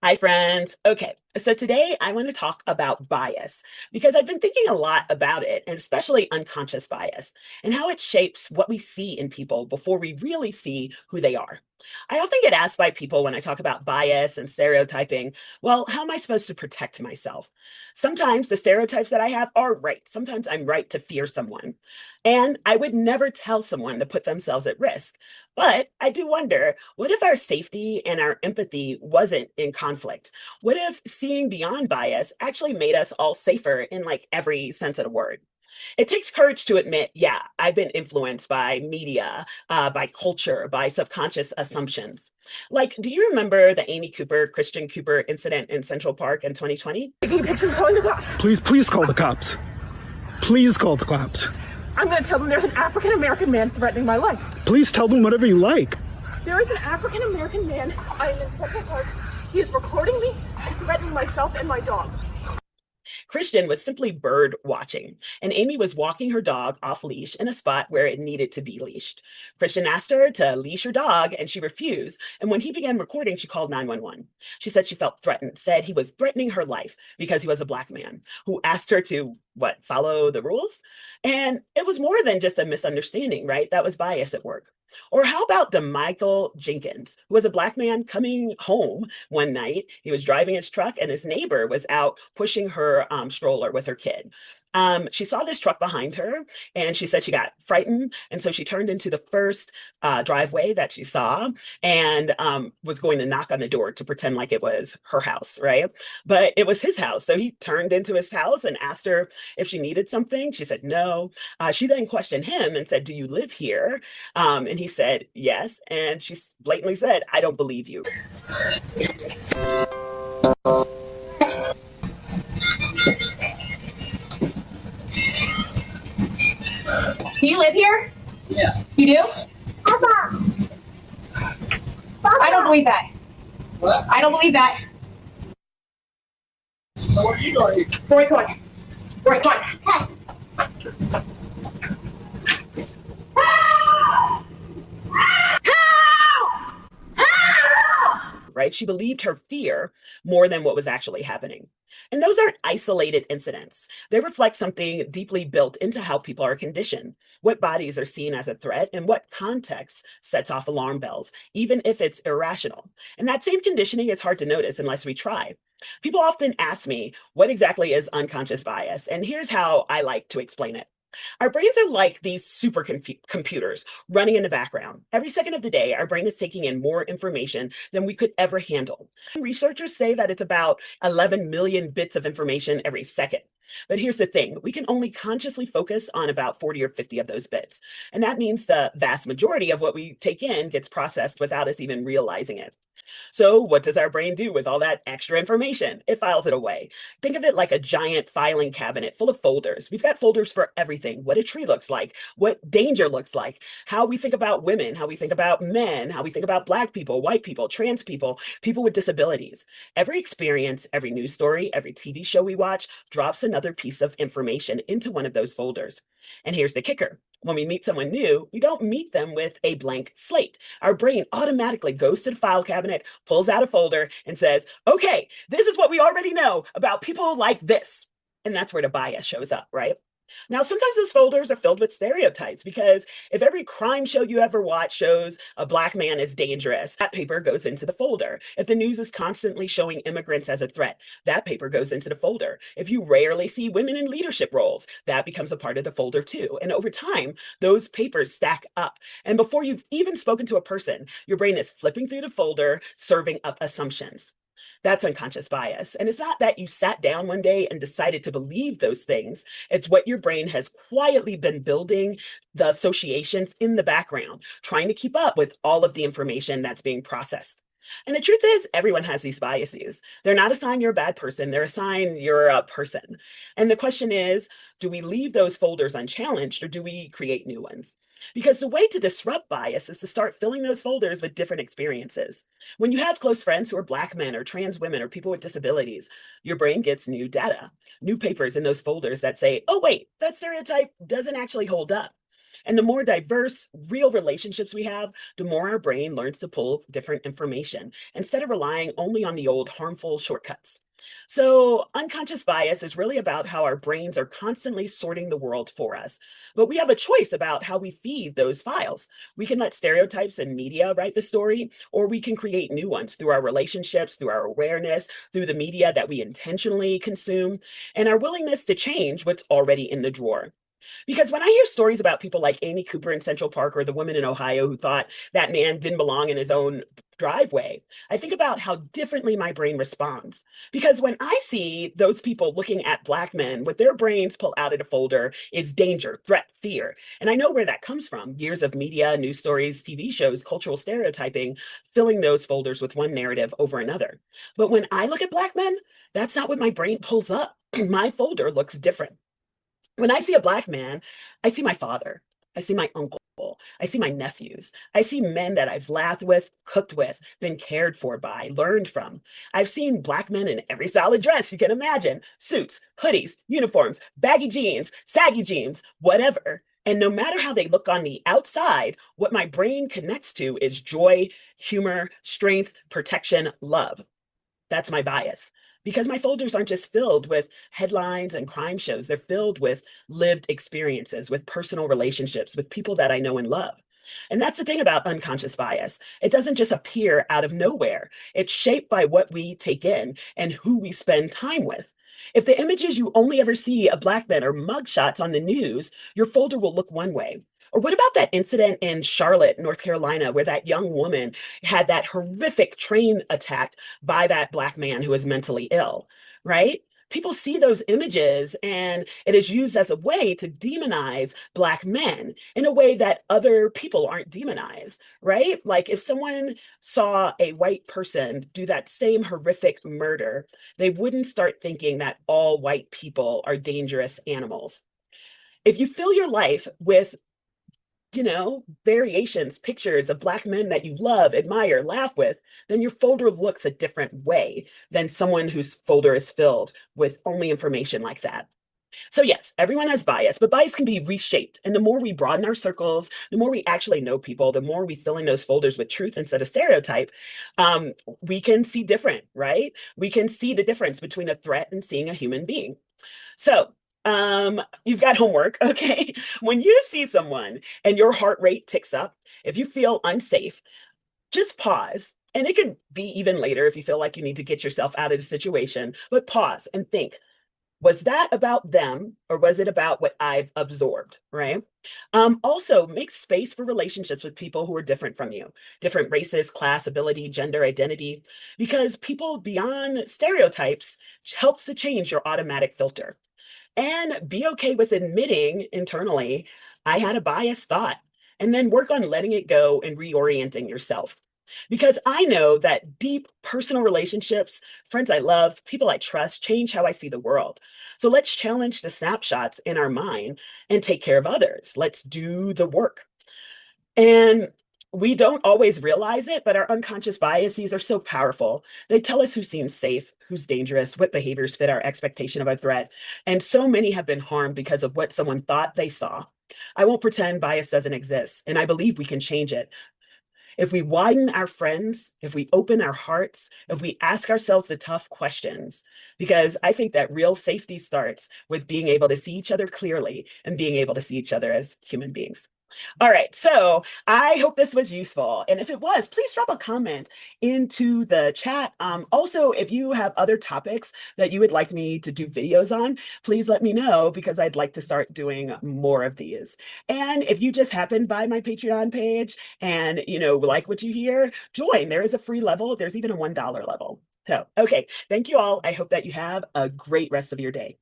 Hi, friends. Okay, so today I want to talk about bias because I've been thinking a lot about it, and especially unconscious bias, and how it shapes what we see in people before we really see who they are. I often get asked by people when I talk about bias and stereotyping, well, how am I supposed to protect myself? Sometimes the stereotypes that I have are right. Sometimes I'm right to fear someone. And I would never tell someone to put themselves at risk. But I do wonder, what if our safety and our empathy wasn't in conflict? What if seeing beyond bias actually made us all safer in like every sense of the word? It takes courage to admit, yeah, I've been influenced by media, by culture, by subconscious assumptions. Like, do you remember the Amy Cooper, Christian Cooper incident in Central Park in 2020? Taking pictures, calling the cops. Please call the cops. Please call the cops. I'm going to tell them there's an African American man threatening my life. Please tell them whatever you like. There is an African American man. I am in Central Park. He is recording me and threatening myself and my dog. Christian was simply bird watching, and Amy was walking her dog off leash in a spot where it needed to be leashed. Christian asked her to leash her dog, and she refused. And when he began recording, she called 911. She said she felt threatened, said he was threatening her life because he was a Black man who asked her to, what, follow the rules? And it was more than just a misunderstanding, right? That was bias at work. Or how about DeMichael Jenkins, who was a Black man coming home one night? He was driving his truck and his neighbor was out pushing her stroller with her kid. She saw this truck behind her and she said she got frightened. And so she turned into the first driveway that she saw and was going to knock on the door to pretend like it was her house, right? But it was his house. So he turned into his house and asked her if she needed something. She said no. She then questioned him and said, "Do you live here?" And he said, "Yes." And she blatantly said, "I don't believe you." Do you live here? Yeah. You do? Papa. I don't believe that. What? I don't believe that. So what are you doing? Roy, come on. Roy, come on. Right? She believed her fear more than what was actually happening. And those aren't isolated incidents. They reflect something deeply built into how people are conditioned, what bodies are seen as a threat, and what context sets off alarm bells, even if it's irrational. And that same conditioning is hard to notice unless we try. People often ask me, what exactly is unconscious bias? And here's how I like to explain it. Our brains are like these computers running in the background. Every second of the day, our brain is taking in more information than we could ever handle. Researchers say that it's about 11 million bits of information every second. But here's the thing, we can only consciously focus on about 40 or 50 of those bits. And that means the vast majority of what we take in gets processed without us even realizing it. So what does our brain do with all that extra information? It files it away. Think of it like a giant filing cabinet full of folders. We've got folders for everything: what a tree looks like, what danger looks like, how we think about women, how we think about men, how we think about Black people, white people, trans people, people with disabilities. Every experience, every news story, every TV show we watch drops another piece of information into one of those folders. And here's the kicker. When we meet someone new, we don't meet them with a blank slate. Our brain automatically goes to the file cabinet, pulls out a folder, and says, okay, this is what we already know about people like this. And that's where the bias shows up, right? Now, sometimes those folders are filled with stereotypes because if every crime show you ever watch shows a Black man is dangerous, that paper goes into the folder. If the news is constantly showing immigrants as a threat, that paper goes into the folder. If you rarely see women in leadership roles, that becomes a part of the folder too. And over time, those papers stack up. And before you've even spoken to a person, your brain is flipping through the folder, serving up assumptions. That's unconscious bias. And it's not that you sat down one day and decided to believe those things. It's what your brain has quietly been building, the associations in the background, trying to keep up with all of the information that's being processed. And the truth is, everyone has these biases. They're not a sign you're a bad person. They're a sign you're a person. And the question is, do we leave those folders unchallenged or do we create new ones? Because the way to disrupt bias is to start filling those folders with different experiences. When you have close friends who are Black men or trans women or people with disabilities, your brain gets new data, new papers in those folders that say, oh, wait, that stereotype doesn't actually hold up. And the more diverse, real relationships we have, the more our brain learns to pull different information instead of relying only on the old harmful shortcuts. So, unconscious bias is really about how our brains are constantly sorting the world for us. But we have a choice about how we feed those files. We can let stereotypes and media write the story, or we can create new ones through our relationships, through our awareness, through the media that we intentionally consume, and our willingness to change what's already in the drawer. Because when I hear stories about people like Amy Cooper in Central Park or the woman in Ohio who thought that man didn't belong in his own driveway, I think about how differently my brain responds. Because when I see those people looking at Black men, what their brains pull out of the folder is danger, threat, fear. And I know where that comes from: years of media, news stories, TV shows, cultural stereotyping, filling those folders with one narrative over another. But when I look at Black men, that's not what my brain pulls up. My folder looks different. When I see a Black man, I see my father. I see my uncle. I see my nephews. I see men that I've laughed with, cooked with, been cared for by, learned from. I've seen Black men in every solid dress you can imagine: suits, hoodies, uniforms, baggy jeans, saggy jeans, whatever. And no matter how they look on the outside, what my brain connects to is joy, humor, strength, protection, love. That's my bias. Because my folders aren't just filled with headlines and crime shows, they're filled with lived experiences, with personal relationships, with people that I know and love. And that's the thing about unconscious bias. It doesn't just appear out of nowhere, it's shaped by what we take in and who we spend time with. If the images you only ever see of Black men are mugshots on the news, your folder will look one way. Or what about that incident in Charlotte, North Carolina, where that young woman had that horrific train attack by that Black man who is mentally ill, right? People see those images and it is used as a way to demonize Black men in a way that other people aren't demonized, right? Like if someone saw a white person do that same horrific murder, they wouldn't start thinking that all white people are dangerous animals. If you fill your life with variations, pictures of Black men that you love, admire, laugh with, then your folder looks a different way than someone whose folder is filled with only information like that. So, yes, everyone has bias, but bias can be reshaped. And the more we broaden our circles, the more we actually know people, the more we fill in those folders with truth instead of stereotype, we can see different, right? We can see the difference between a threat and seeing a human being. So, you've got homework, okay? When you see someone and your heart rate ticks up, if you feel unsafe, just pause. And it could be even later if you feel like you need to get yourself out of the situation, but pause and think, was that about them or was it about what I've absorbed, right? Also, make space for relationships with people who are different from you, different races, class, ability, gender, identity, because people beyond stereotypes helps to change your automatic filter. And be okay with admitting internally, I had a biased thought, and then work on letting it go and reorienting yourself. Because I know that deep personal relationships, friends I love, people I trust, change how I see the world. So let's challenge the snapshots in our mind and take care of others. Let's do the work. And we don't always realize it, but our unconscious biases are so powerful. They tell us who seems safe, who's dangerous, what behaviors fit our expectation of a threat. And so many have been harmed because of what someone thought they saw. I won't pretend bias doesn't exist, and I believe we can change it. If we widen our friends, if we open our hearts, if we ask ourselves the tough questions, because I think that real safety starts with being able to see each other clearly and being able to see each other as human beings. All right, so I hope this was useful. And if it was, please drop a comment into the chat. Also, if you have other topics that you would like me to do videos on, please let me know because I'd like to start doing more of these. And if you just happened by my Patreon page and like what you hear, join. There is a free level. There's even a $1 level. So, okay, thank you all. I hope that you have a great rest of your day.